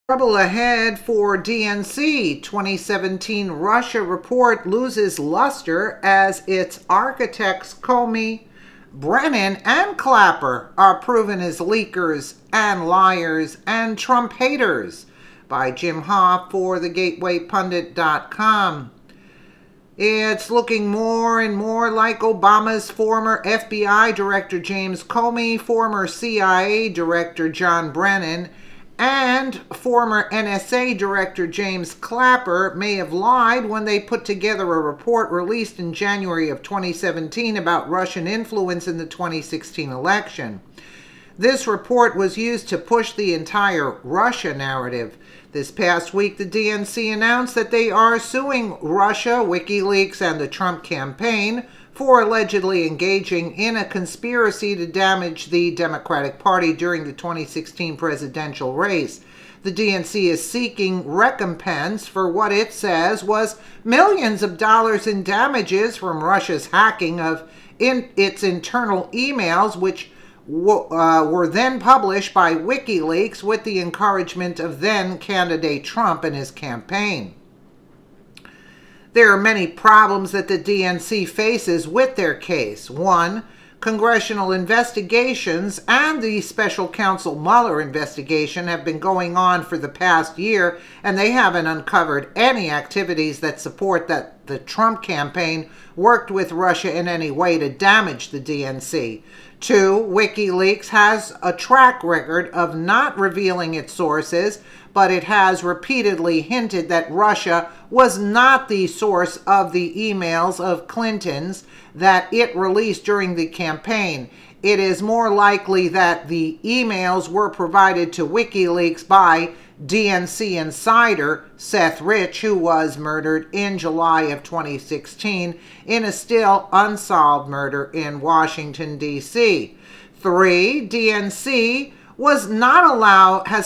Trouble ahead for DNC. 2017 Russia report loses luster as its architects Comey, Brennan, and Clapper are proven as leakers and liars and Trump haters. By Jim Hoff for thegatewaypundit.com. It's looking more and more like Obama's former FBI Director James Comey, former CIA Director John Brennan, and former NSA Director James Clapper may have lied when they put together a report released in January of 2017 about Russian influence in the 2016 election. This report was used to push the entire Russia narrative. This past week, the DNC announced that they are suing Russia, WikiLeaks, and the Trump campaign for allegedly engaging in a conspiracy to damage the Democratic Party during the 2016 presidential race. The DNC is seeking recompense for what it says was millions of dollars in damages from Russia's hacking of its internal emails, which were then published by WikiLeaks with the encouragement of then-candidate Trump and his campaign. There are many problems that the DNC faces with their case. One, congressional investigations and the special counsel Mueller investigation have been going on for the past year, and they haven't uncovered any activities that support that the Trump campaign worked with Russia in any way to damage the DNC. Two, WikiLeaks has a track record of not revealing its sources, but it has repeatedly hinted that Russia was not the source of the emails of Clinton's that it released during the campaign. It is more likely that the emails were provided to WikiLeaks by DNC insider Seth Rich, who was murdered in July of 2016 in a still unsolved murder in Washington, D.C. 3. DNC has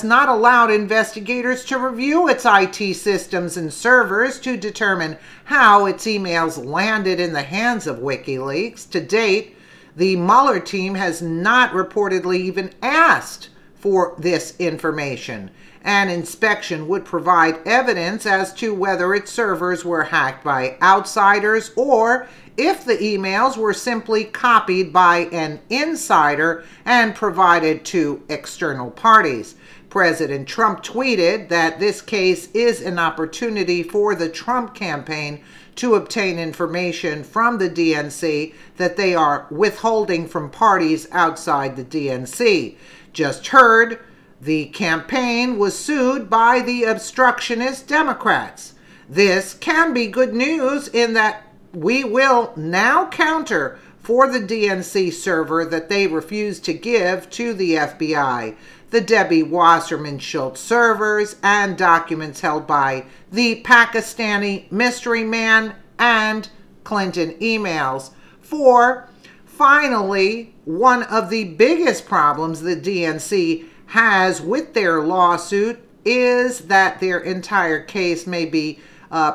not allowed investigators to review its IT systems and servers to determine how its emails landed in the hands of WikiLeaks. To date, the Mueller team has not reportedly even asked for this information. An inspection would provide evidence as to whether its servers were hacked by outsiders or if the emails were simply copied by an insider and provided to external parties. President Trump tweeted that this case is an opportunity for the Trump campaign to obtain information from the DNC that they are withholding from parties outside the DNC. Just heard, the campaign was sued by the obstructionist Democrats. This can be good news in that we will now counter for the DNC server that they refused to give to the FBI, the Debbie Wasserman Schultz servers, and documents held by the Pakistani mystery man and Clinton emails. 4. Finally, one of the biggest problems the DNC has with their lawsuit is that their entire case may be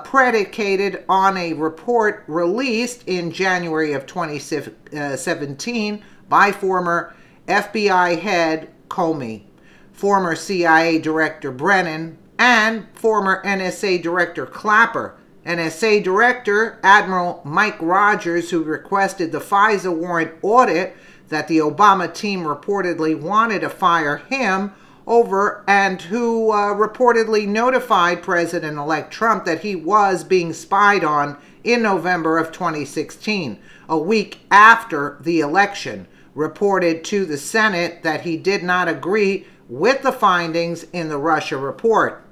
predicated on a report released in January of 2017 by former FBI head Comey, former CIA Director Brennan, and former NSA Director Clapper. NSA Director Admiral Mike Rogers, who requested the FISA warrant audit that the Obama team reportedly wanted to fire him over, and who reportedly notified President-elect Trump that he was being spied on in November of 2016, a week after the election, reported to the Senate that he did not agree with the findings in the Russia report.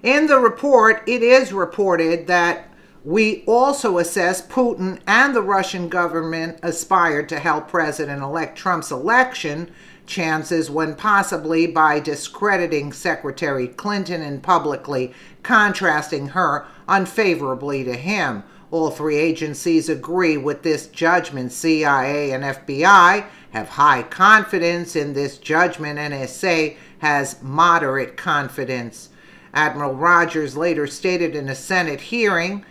In the report, it is reported that we also assess Putin and the Russian government aspired to help President-elect Trump's election chances when possibly by discrediting Secretary Clinton and publicly contrasting her unfavorably to him. All three agencies agree with this judgment. CIA and FBI have high confidence in this judgment. NSA has moderate confidence. Admiral Rogers later stated in a Senate hearing,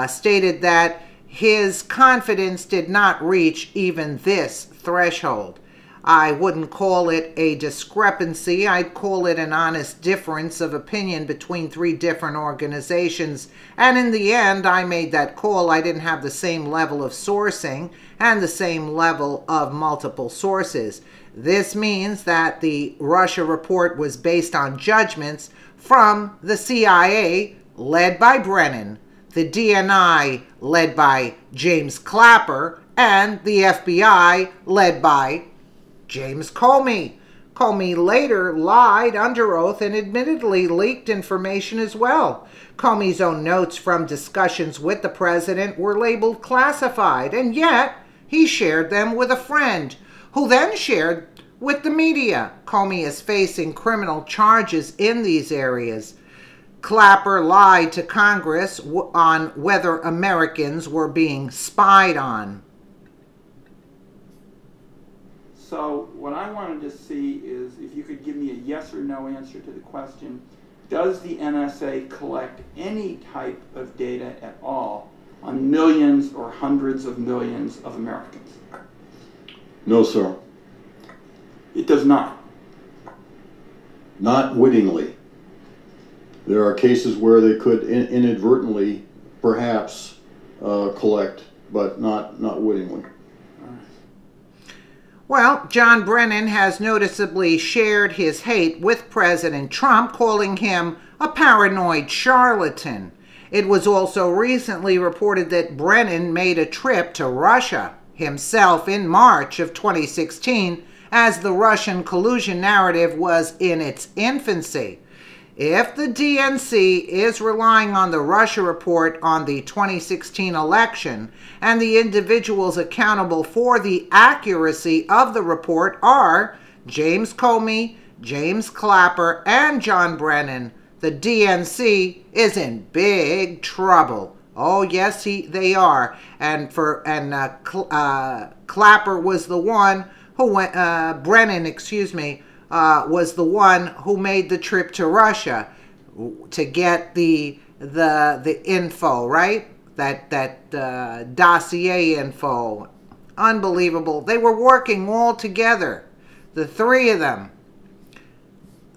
stated that his confidence did not reach even this threshold. I wouldn't call it a discrepancy. I'd call it an honest difference of opinion between three different organizations. And in the end, I made that call. I didn't have the same level of sourcing and the same level of multiple sources. This means that the Russia report was based on judgments from the CIA, led by Brennan, the DNI, led by James Clapper, and the FBI, led by James Comey. Comey later lied under oath and admittedly leaked information as well. Comey's own notes from discussions with the president were labeled classified, and yet he shared them with a friend, who then shared with the media. Comey is facing criminal charges in these areas. Clapper lied to Congress on whether Americans were being spied on. So what I wanted to see is if you could give me a yes or no answer to the question, does the NSA collect any type of data at all on millions or hundreds of millions of Americans? No, sir. It does not. Not wittingly. There are cases where they could inadvertently, perhaps, collect, but not wittingly. Well, John Brennan has noticeably shared his hate with President Trump, calling him a paranoid charlatan. It was also recently reported that Brennan made a trip to Russia himself in March of 2016, as the Russian collusion narrative was in its infancy. If the DNC is relying on the Russia report on the 2016 election, and the individuals accountable for the accuracy of the report are James Comey, James Clapper, and John Brennan, the DNC is in big trouble. Oh yes, they are. Clapper was the one who went. Brennan, was the one who made the trip to Russia to get the info, right? That dossier info. Unbelievable. They were working all together. The three of them,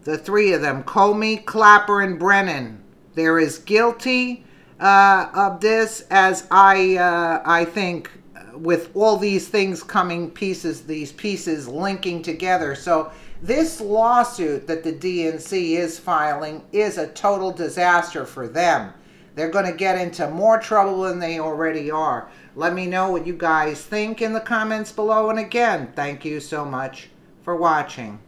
Comey, Clapper, and Brennan. They're as guilty of this as I think, with all these things coming these pieces linking together. So this lawsuit that the DNC is filing is a total disaster for them. They're going to get into more trouble than they already are. Let me know what you guys think in the comments below. And again, thank you so much for watching.